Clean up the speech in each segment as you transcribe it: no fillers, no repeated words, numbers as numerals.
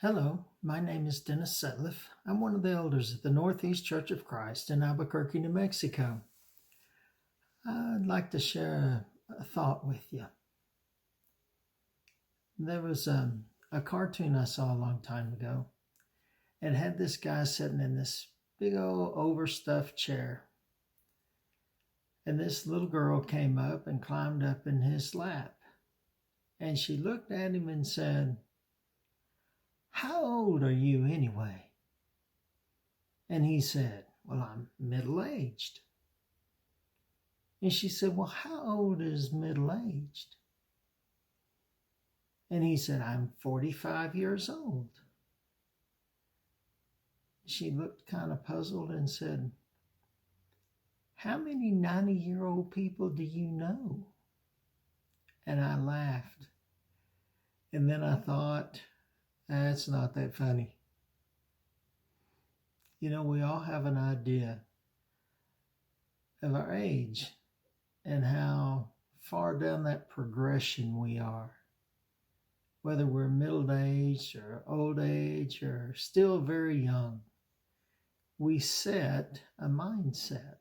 Hello, my name is Dennis Setliff. I'm one of the elders at the Northeast Church of Christ in Albuquerque, New Mexico. I'd like to share a thought with you. There was a cartoon I saw a long time ago. It had this guy sitting in this big old overstuffed chair. And this little girl came up and climbed up in his lap. And she looked at him and said, "How old are you anyway?" And he said, "Well, I'm middle-aged." And she said, "Well, how old is middle-aged?" And he said, "I'm 45 years old." She looked kind of puzzled and said, "How many 90-year-old people do you know?" And I laughed. And then I thought, that's not that funny. You know, we all have an idea of our age and how far down that progression we are. Whether we're middle-aged or old age or still very young, we set a mindset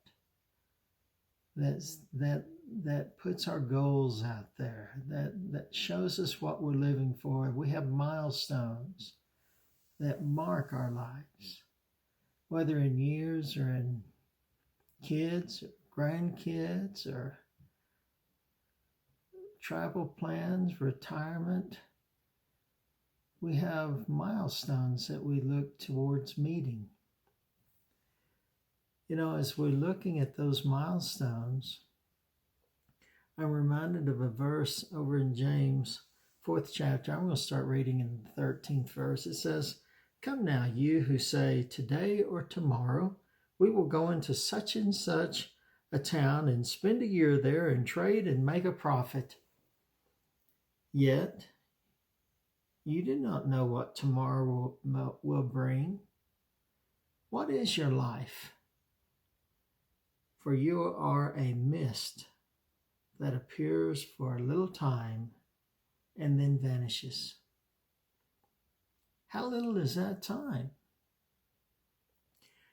that puts our goals out there, that shows us what we're living for. We have milestones that mark our lives, whether in years or in kids, or grandkids, or travel plans, retirement. We have milestones that we look towards meeting. You know, as we're looking at those milestones, I'm reminded of a verse over in James, 4th chapter. I'm going to start reading in the 13th verse. It says, "Come now, you who say, 'Today or tomorrow we will go into such and such a town and spend a year there and trade and make a profit.' Yet you do not know what tomorrow will bring. What is your life? For you are a mist that appears for a little time and then vanishes." How little is that time?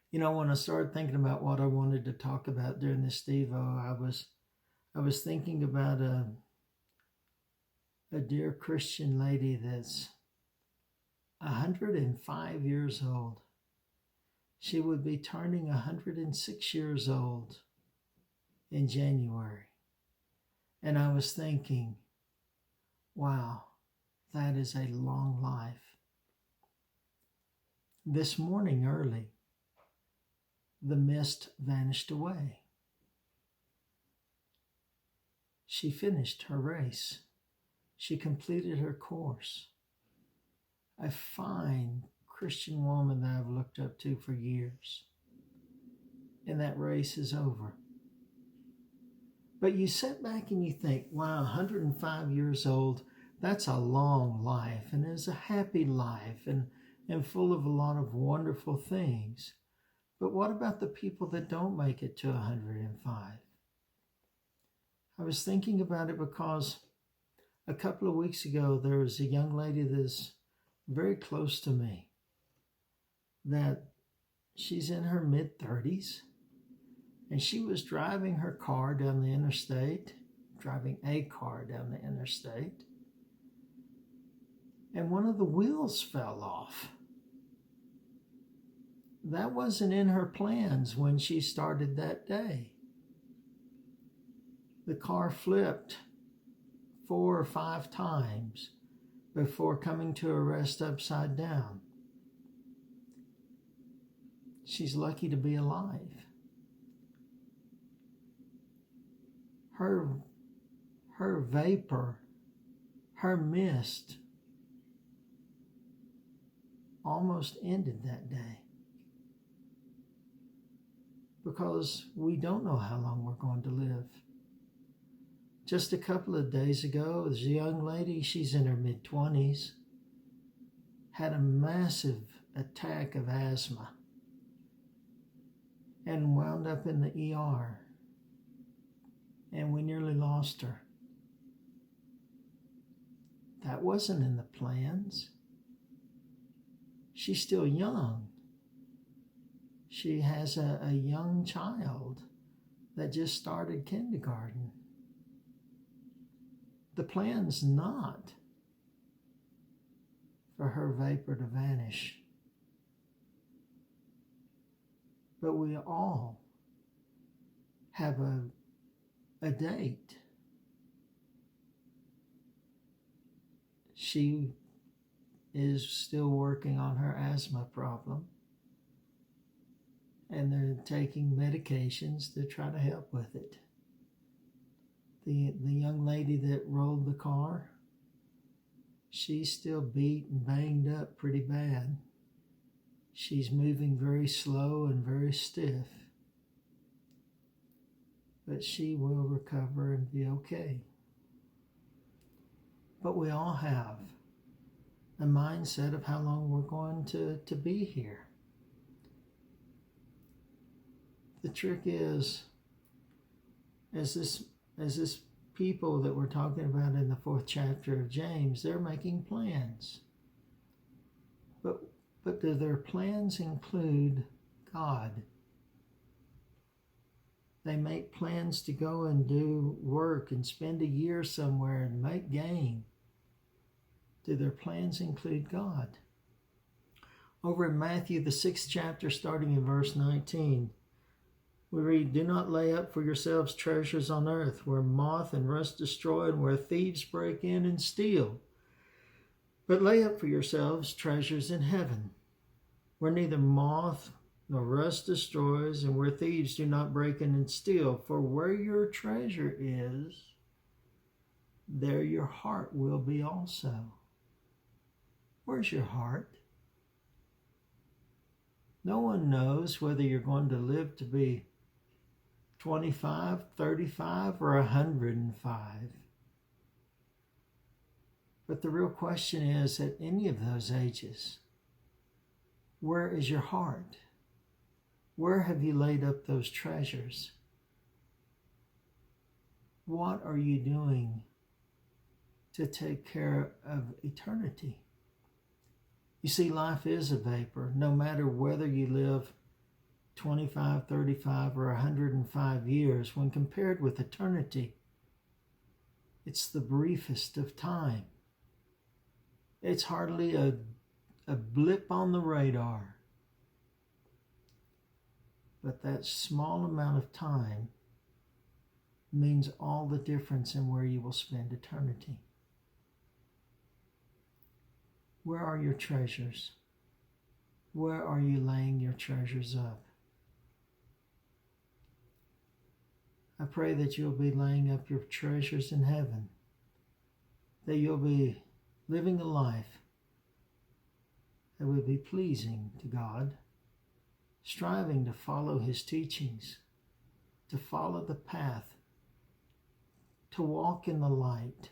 You know, when I started thinking about what I wanted to talk about during this Devo, I was thinking about a dear Christian lady that's 105 years old. She would be turning 106 years old in January. And I was thinking, wow, that is a long life. This morning early, the mist vanished away. She finished her race. She completed her course. A fine Christian woman that I've looked up to for years. And that race is over. But you sit back and you think, wow, 105 years old, that's a long life, and it's a happy life, and full of a lot of wonderful things. But what about the people that don't make it to 105? I was thinking about it because a couple of weeks ago, there was a young lady that's very close to me, that she's in her mid-30s, and she was driving her car down the interstate, driving a car down the interstate, and one of the wheels fell off. That wasn't in her plans when she started that day. The car flipped 4 or 5 times before coming to a rest upside down. She's lucky to be alive. Her vapor, her mist almost ended that day, because we don't know how long we're going to live. Just a couple of days ago, this young lady, she's in her mid-20s, had a massive attack of asthma and wound up in the ER, and we nearly lost her. That wasn't in the plans. She's still young. She has a young child that just started kindergarten. The plan's not for her vapor to vanish. But we all have a date. She is still working on her asthma problem, and they're taking medications to try to help with it. The young lady that rolled the car, she's still beat and banged up pretty bad. She's moving very slow and very stiff, but she will recover and be okay. But we all have a mindset of how long we're going to be here. The trick is, as this people that we're talking about in the 4th chapter of James, they're making plans. But do their plans include God? They make plans to go and do work and spend a year somewhere and make gain. Do their plans include God? Over in Matthew, the 6th chapter, starting in verse 19, we read, "Do not lay up for yourselves treasures on earth, where moth and rust destroy and where thieves break in and steal. But lay up for yourselves treasures in heaven, where neither moth nor rust destroys, and where thieves do not break in and steal. For where your treasure is, there your heart will be also." Where's your heart? No one knows whether you're going to live to be 25, 35, or 105. But the real question is, at any of those ages, where is your heart? Where have you laid up those treasures? What are you doing to take care of eternity? You see, life is a vapor. No matter whether you live 25, 35, or 105 years, when compared with eternity, it's the briefest of time. It's hardly a blip on the radar. But that small amount of time means all the difference in where you will spend eternity. Where are your treasures? Where are you laying your treasures up? I pray that you'll be laying up your treasures in heaven, that you'll be living a life that will be pleasing to God, striving to follow His teachings, to follow the path, to walk in the light,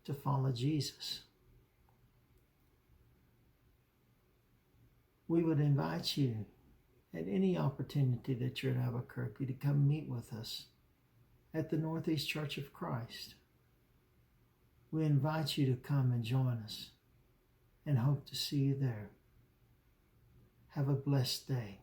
to follow Jesus. We would invite you at any opportunity that you're in Albuquerque to come meet with us at the Northeast Church of Christ. We invite you to come and join us and hope to see you there. Have a blessed day.